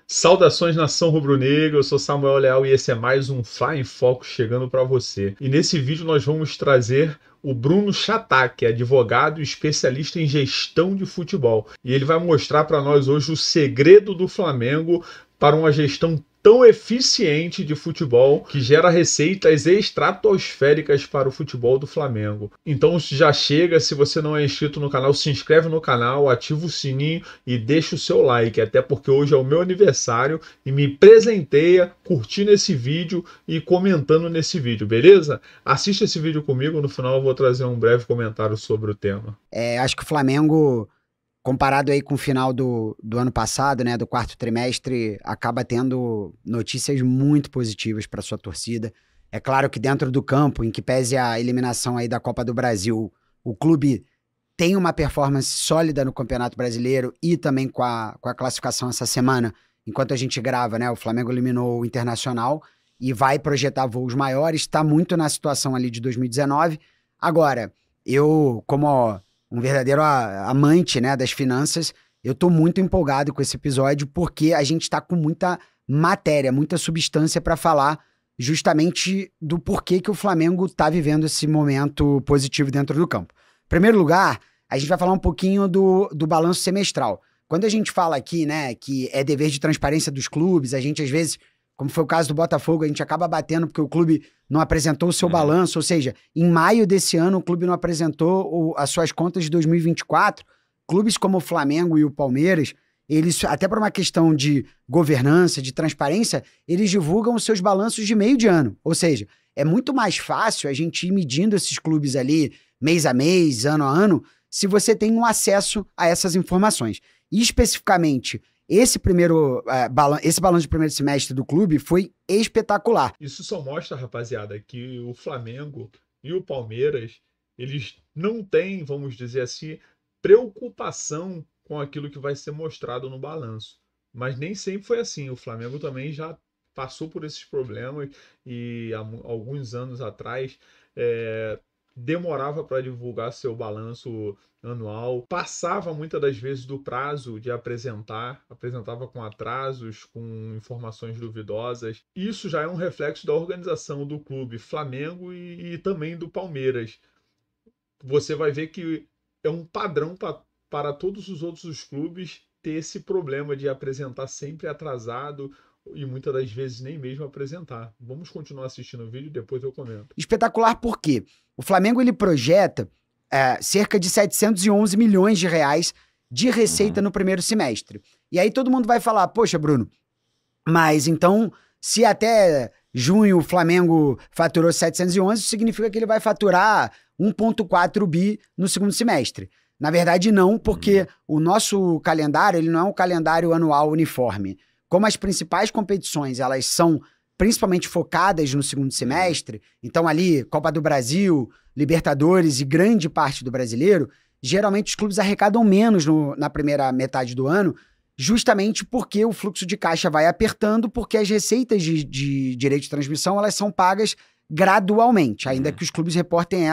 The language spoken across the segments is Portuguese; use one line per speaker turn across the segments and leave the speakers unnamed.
Saudações, nação rubro-negra, eu sou Samuel Leal e esse é mais um Fly em Foco chegando para você. E nesse vídeo nós vamos trazer o Bruno Chatá, que é advogado e especialista em gestão de futebol. E ele vai mostrar para nós hoje o segredo do Flamengo para uma gestão tão eficiente de futebol que gera receitas estratosféricas para o futebol do Flamengo. Então já chega, se você não é inscrito no canal, se inscreve no canal, ativa o sininho e deixa o seu like, até porque hoje é o meu aniversário e me presenteia curtindo esse vídeo e comentando nesse vídeo, beleza? Assista esse vídeo comigo, no final eu vou trazer um breve comentário sobre o tema.
Acho que o Flamengo, comparado aí com o final do ano passado, né, do quarto trimestre, acaba tendo notícias muito positivas para sua torcida. É claro que dentro do campo, em que pese a eliminação aí da Copa do Brasil, o clube tem uma performance sólida no Campeonato Brasileiro e também com a classificação essa semana. Enquanto a gente grava, né, o Flamengo eliminou o Internacional e vai projetar voos maiores, está muito na situação ali de 2019. Agora, eu, como um verdadeiro amante, né, das finanças, eu tô muito empolgado com esse episódio porque a gente tá com muita matéria, muita substância para falar justamente do porquê que o Flamengo tá vivendo esse momento positivo dentro do campo. Em primeiro lugar, a gente vai falar um pouquinho do balanço semestral. Quando a gente fala aqui, né, que é dever de transparência dos clubes, a gente às vezes, como foi o caso do Botafogo, a gente acaba batendo porque o clube não apresentou o seu balanço, ou seja, em maio desse ano o clube não apresentou as suas contas de 2024. Clubes como o Flamengo e o Palmeiras, eles, até por uma questão de governança, de transparência, eles divulgam os seus balanços de meio de ano. Ou seja, é muito mais fácil a gente ir medindo esses clubes ali mês a mês, ano a ano, se você tem um acesso a essas informações. E especificamente, esse balanço de primeiro semestre do clube foi espetacular.
Isso só mostra, rapaziada, que o Flamengo e o Palmeiras, eles não têm, vamos dizer assim, preocupação com aquilo que vai ser mostrado no balanço. Mas nem sempre foi assim. O Flamengo também já passou por esses problemas e há alguns anos atrás demorava para divulgar seu balanço anual, passava muitas das vezes do prazo de apresentava com atrasos, com informações duvidosas. Isso já é um reflexo da organização do clube Flamengo e também do Palmeiras. Você vai ver que é um padrão para todos os outros clubes ter esse problema de apresentar sempre atrasado e muitas das vezes nem mesmo apresentar. Vamos continuar assistindo o vídeo e depois eu comento.
Espetacular por quê? O Flamengo ele projeta cerca de 711 milhões de reais de receita no primeiro semestre. E aí todo mundo vai falar, poxa, Bruno, mas então se até junho o Flamengo faturou 711, isso significa que ele vai faturar 1,4 bi no segundo semestre. Na verdade não, porque o nosso calendário ele não é um calendário anual uniforme. Como as principais competições elas são principalmente focadas no segundo semestre, então ali Copa do Brasil, Libertadores e grande parte do Brasileiro, geralmente os clubes arrecadam menos na primeira metade do ano, justamente porque o fluxo de caixa vai apertando, porque as receitas de direito de transmissão elas são pagas gradualmente, ainda que os clubes reportem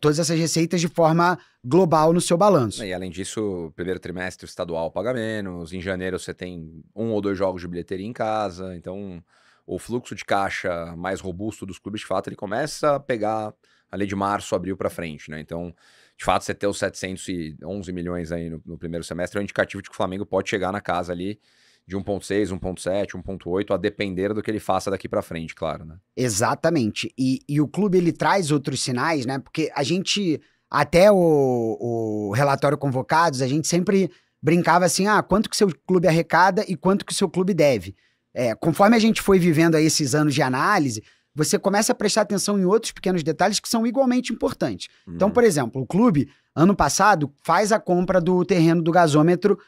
todas essas receitas de forma global no seu balanço.
E além disso, o primeiro trimestre o estadual paga menos, em janeiro você tem 1 ou 2 jogos de bilheteria em casa, então o fluxo de caixa mais robusto dos clubes, de fato, ele começa a pegar ali de março, abril para frente, né? Então, de fato, você ter os 711 milhões aí no primeiro semestre é um indicativo de que o Flamengo pode chegar na casa ali de 1,6, 1,7, 1,8, a depender do que ele faça daqui para frente, claro, né?
Exatamente. E o clube, ele traz outros sinais, né? Porque a gente, até o relatório Convocados, a gente sempre brincava assim, quanto que seu clube arrecada e quanto que seu clube deve. Conforme a gente foi vivendo aí esses anos de análise, você começa a prestar atenção em outros pequenos detalhes que são igualmente importantes. Então, por exemplo, o clube, ano passado, faz a compra do terreno do gasômetro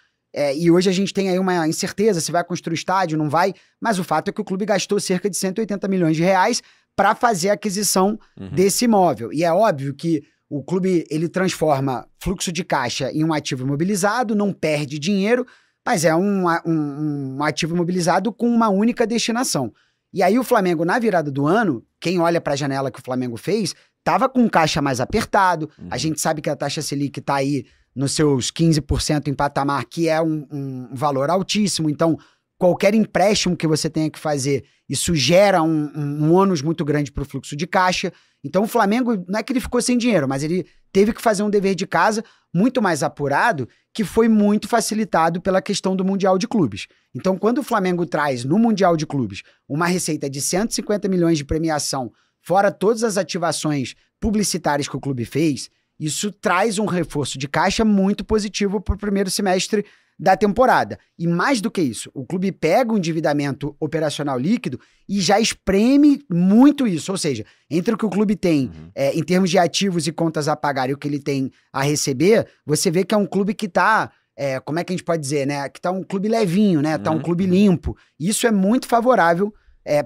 e hoje a gente tem aí uma incerteza se vai construir estádio, não vai, mas o fato é que o clube gastou cerca de 180 milhões de reais para fazer a aquisição desse imóvel. E é óbvio que o clube ele transforma fluxo de caixa em um ativo imobilizado, não perde dinheiro, mas é um ativo imobilizado com uma única destinação. E aí o Flamengo, na virada do ano, quem olha para a janela que o Flamengo fez, estava com um caixa mais apertado. A gente sabe que a taxa Selic está aí nos seus 15% em patamar, que é um valor altíssimo. Então, qualquer empréstimo que você tenha que fazer, isso gera um ônus muito grande para o fluxo de caixa. Então o Flamengo, não é que ele ficou sem dinheiro, mas ele teve que fazer um dever de casa muito mais apurado, que foi muito facilitado pela questão do Mundial de Clubes. Então quando o Flamengo traz no Mundial de Clubes uma receita de 150 milhões de premiação, fora todas as ativações publicitárias que o clube fez, isso traz um reforço de caixa muito positivo para o primeiro semestre da temporada. E mais do que isso, o clube pega um endividamento operacional líquido e já espreme muito isso. Ou seja, entre o que o clube tem em termos de ativos e contas a pagar e o que ele tem a receber, você vê que é um clube que está, como é que a gente pode dizer, né? Que está um clube levinho, né? Está um clube limpo. Isso é muito favorável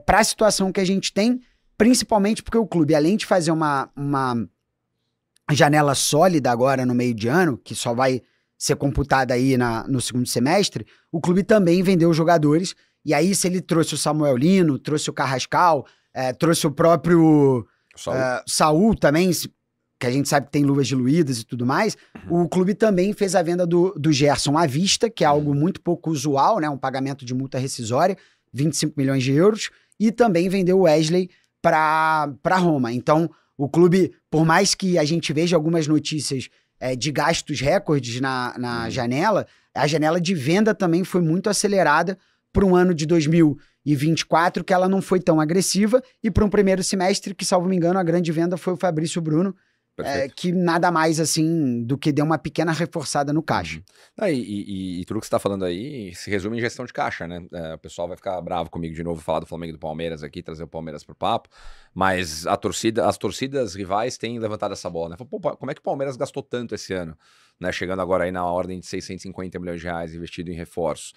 para a situação que a gente tem, principalmente porque o clube, além de fazer uma janela sólida agora no meio de ano, que só vai ser computada aí no segundo semestre, o clube também vendeu jogadores, e aí se ele trouxe o Samuel Lino, trouxe o Carrascal, trouxe o próprio Saul também, que a gente sabe que tem luvas diluídas e tudo mais, o clube também fez a venda do Gerson à vista, que é algo muito pouco usual, né, um pagamento de multa rescisória, 25 milhões de euros, e também vendeu o Wesley para Roma. Então, o clube, por mais que a gente veja algumas notícias de gastos recordes na janela, a janela de venda também foi muito acelerada para um ano de 2024, que ela não foi tão agressiva, e para um primeiro semestre que, salvo me engano, a grande venda foi o Fabrício Bruno, que nada mais assim do que deu uma pequena reforçada no caixa.
E tudo que você está falando aí se resume em gestão de caixa, né? O pessoal vai ficar bravo comigo de novo, falar do Flamengo e do Palmeiras aqui, trazer o Palmeiras pro papo, mas as torcidas rivais têm levantado essa bola, né? Pô, como é que o Palmeiras gastou tanto esse ano, né? Chegando agora aí na ordem de 650 milhões de reais investido em reforços.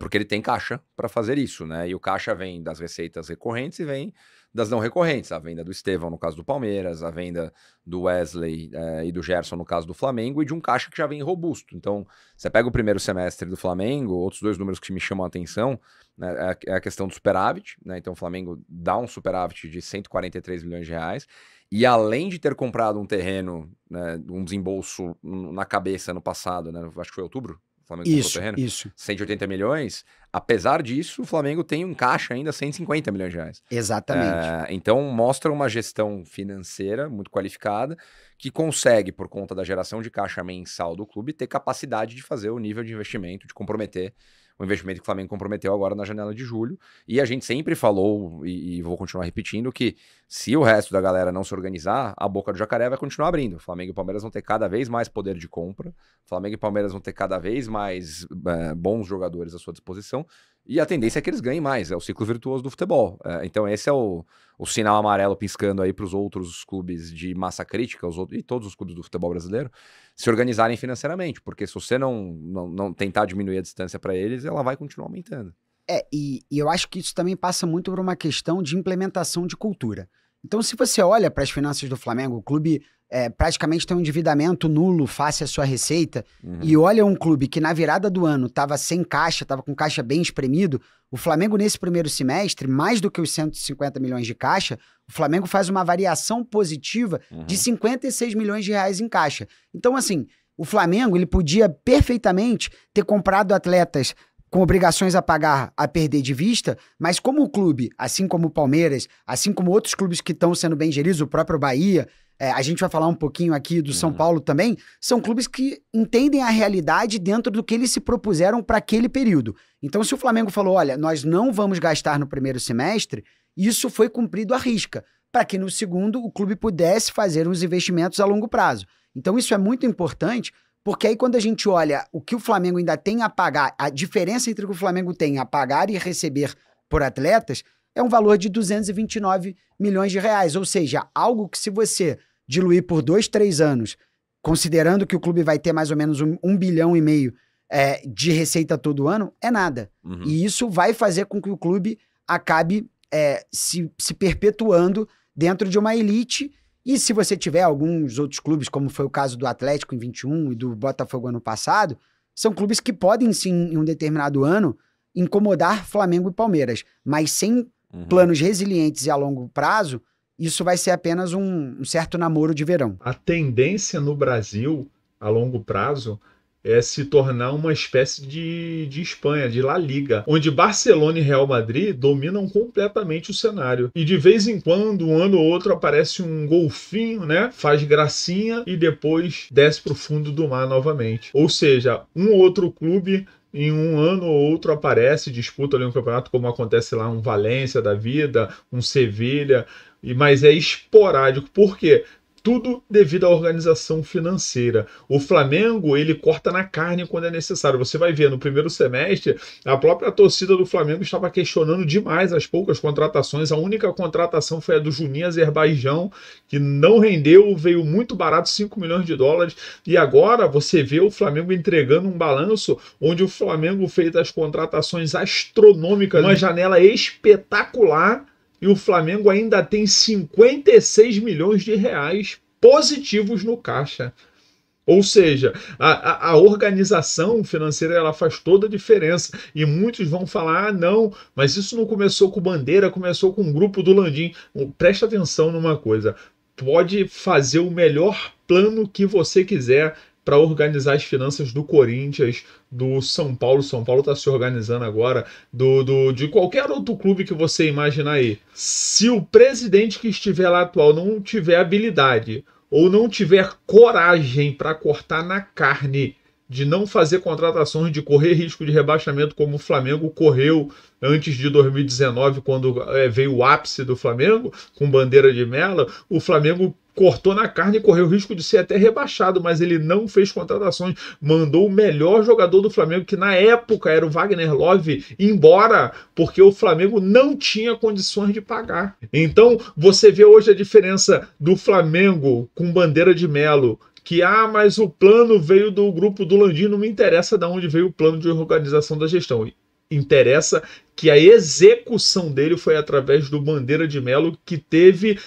Porque ele tem caixa para fazer isso, né? E o caixa vem das receitas recorrentes e vem das não recorrentes. A venda do Estevão, no caso do Palmeiras, a venda do Wesley e do Gerson, no caso do Flamengo, e de um caixa que já vem robusto. Então, você pega o primeiro semestre do Flamengo, outros dois números que me chamam a atenção, né, é a questão do superávit, né? Então, o Flamengo dá um superávit de 143 milhões de reais. E além de ter comprado um terreno, né, um desembolso na cabeça no passado, né? Acho que foi outubro. O Flamengo comprou o terreno,
isso.
180 milhões. Apesar disso, o Flamengo tem um caixa ainda 150 milhões de reais.
Exatamente.
Então, mostra uma gestão financeira muito qualificada que consegue, por conta da geração de caixa mensal do clube, ter capacidade de fazer o nível de investimento, de comprometer o investimento que o Flamengo comprometeu agora na janela de julho. E a gente sempre falou, e vou continuar repetindo, que se o resto da galera não se organizar, a boca do jacaré vai continuar abrindo. O Flamengo e o Palmeiras vão ter cada vez mais poder de compra, o Flamengo e o Palmeiras vão ter cada vez mais bons jogadores à sua disposição, e a tendência é que eles ganhem mais, é o ciclo virtuoso do futebol. Então esse é o sinal amarelo piscando aí para os outros clubes de massa crítica, e todos os clubes do futebol brasileiro, se organizarem financeiramente, porque se você não tentar diminuir a distância para eles, ela vai continuar aumentando.
E eu acho que isso também passa muito por uma questão de implementação de cultura. Então, se você olha para as finanças do Flamengo, o clube praticamente tem um endividamento nulo face à sua receita, e olha um clube que na virada do ano estava sem caixa, estava com caixa bem espremido, o Flamengo nesse primeiro semestre, mais do que os 150 milhões de caixa, o Flamengo faz uma variação positiva de 56 milhões de reais em caixa. Então, assim, o Flamengo ele podia perfeitamente ter comprado atletas com obrigações a pagar, a perder de vista, mas como o clube, assim como o Palmeiras, assim como outros clubes que estão sendo bem geridos, o próprio Bahia, a gente vai falar um pouquinho aqui do São Paulo também, são clubes que entendem a realidade dentro do que eles se propuseram para aquele período. Então, se o Flamengo falou, olha, nós não vamos gastar no primeiro semestre, isso foi cumprido à risca, para que no segundo o clube pudesse fazer uns investimentos a longo prazo. Então, isso é muito importante, porque aí quando a gente olha o que o Flamengo ainda tem a pagar, a diferença entre o que o Flamengo tem a pagar e receber por atletas, é um valor de 229 milhões de reais. Ou seja, algo que se você diluir por 2, 3 anos, considerando que o clube vai ter mais ou menos 1,5 bilhão de receita todo ano, é nada. E isso vai fazer com que o clube acabe se perpetuando dentro de uma elite. E se você tiver alguns outros clubes, como foi o caso do Atlético em 21 e do Botafogo ano passado, são clubes que podem sim, em um determinado ano, incomodar Flamengo e Palmeiras, mas sem planos resilientes e a longo prazo, isso vai ser apenas um certo namoro de verão.
A tendência no Brasil, a longo prazo, é se tornar uma espécie de Espanha, de La Liga, onde Barcelona e Real Madrid dominam completamente o cenário. E de vez em quando, um ano ou outro, aparece um golfinho, né? Faz gracinha e depois desce para o fundo do mar novamente. Ou seja, um ou outro clube em um ano ou outro aparece, disputa ali um campeonato, como acontece lá um Valência da vida, um Sevilha, mas é esporádico. Por quê? Tudo devido à organização financeira. O Flamengo, ele corta na carne quando é necessário. Você vai ver, no primeiro semestre, a própria torcida do Flamengo estava questionando demais as poucas contratações. A única contratação foi a do Juninho Azerbaijão, que não rendeu, veio muito barato, 5 milhões de dólares. E agora você vê o Flamengo entregando um balanço onde o Flamengo fez as contratações astronômicas, uma janela espetacular, e o Flamengo ainda tem 56 milhões de reais positivos no caixa. Ou seja, a organização financeira, ela faz toda a diferença. E muitos vão falar, ah, não, mas isso não começou com Bandeira, começou com o grupo do Landim. Presta atenção numa coisa, pode fazer o melhor plano que você quiser para organizar as finanças do Corinthians, do São Paulo. São Paulo está se organizando agora, de qualquer outro clube que você imaginar aí. Se o presidente que estiver lá atual não tiver habilidade ou não tiver coragem para cortar na carne, de não fazer contratações, de correr risco de rebaixamento como o Flamengo correu antes de 2019, quando veio o ápice do Flamengo, com Bandeira de Melo, o Flamengo cortou na carne e correu o risco de ser até rebaixado, mas ele não fez contratações, mandou o melhor jogador do Flamengo, que na época era o Wagner Love, embora, porque o Flamengo não tinha condições de pagar. Então, você vê hoje a diferença do Flamengo com Bandeira de Melo, que, mas o plano veio do grupo do Landim, não me interessa de onde veio o plano de organização da gestão. Interessa que a execução dele foi através do Bandeira de Melo, que teve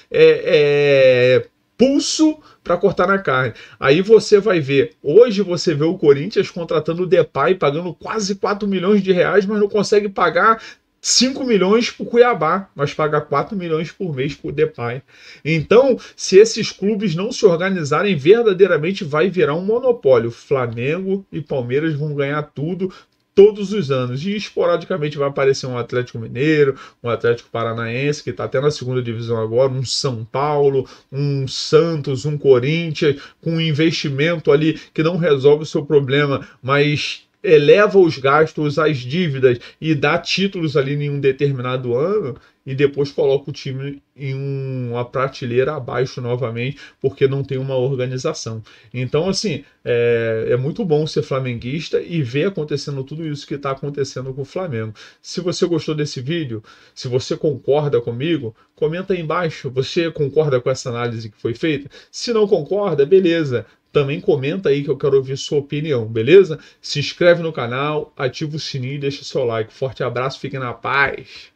pulso para cortar na carne. Aí você vai ver, hoje você vê o Corinthians contratando o Depay, pagando quase 4 milhões de reais, mas não consegue pagar 5 milhões por Cuiabá, mas paga 4 milhões por mês por Depay. Então, se esses clubes não se organizarem, verdadeiramente vai virar um monopólio. Flamengo e Palmeiras vão ganhar tudo todos os anos. E esporadicamente vai aparecer um Atlético Mineiro, um Atlético Paranaense, que está até na segunda divisão agora, um São Paulo, um Santos, um Corinthians, com um investimento ali que não resolve o seu problema, mas eleva os gastos, as dívidas e dá títulos ali em um determinado ano, e depois coloca o time em uma prateleira abaixo novamente, porque não tem uma organização. Então, assim, é muito bom ser flamenguista e ver acontecendo tudo isso que está acontecendo com o Flamengo. Se você gostou desse vídeo, se você concorda comigo, comenta aí embaixo. Você concorda com essa análise que foi feita? Se não concorda, beleza. Também comenta aí que eu quero ouvir sua opinião, beleza? Se inscreve no canal, ativa o sininho e deixa seu like. Forte abraço, fiquem na paz!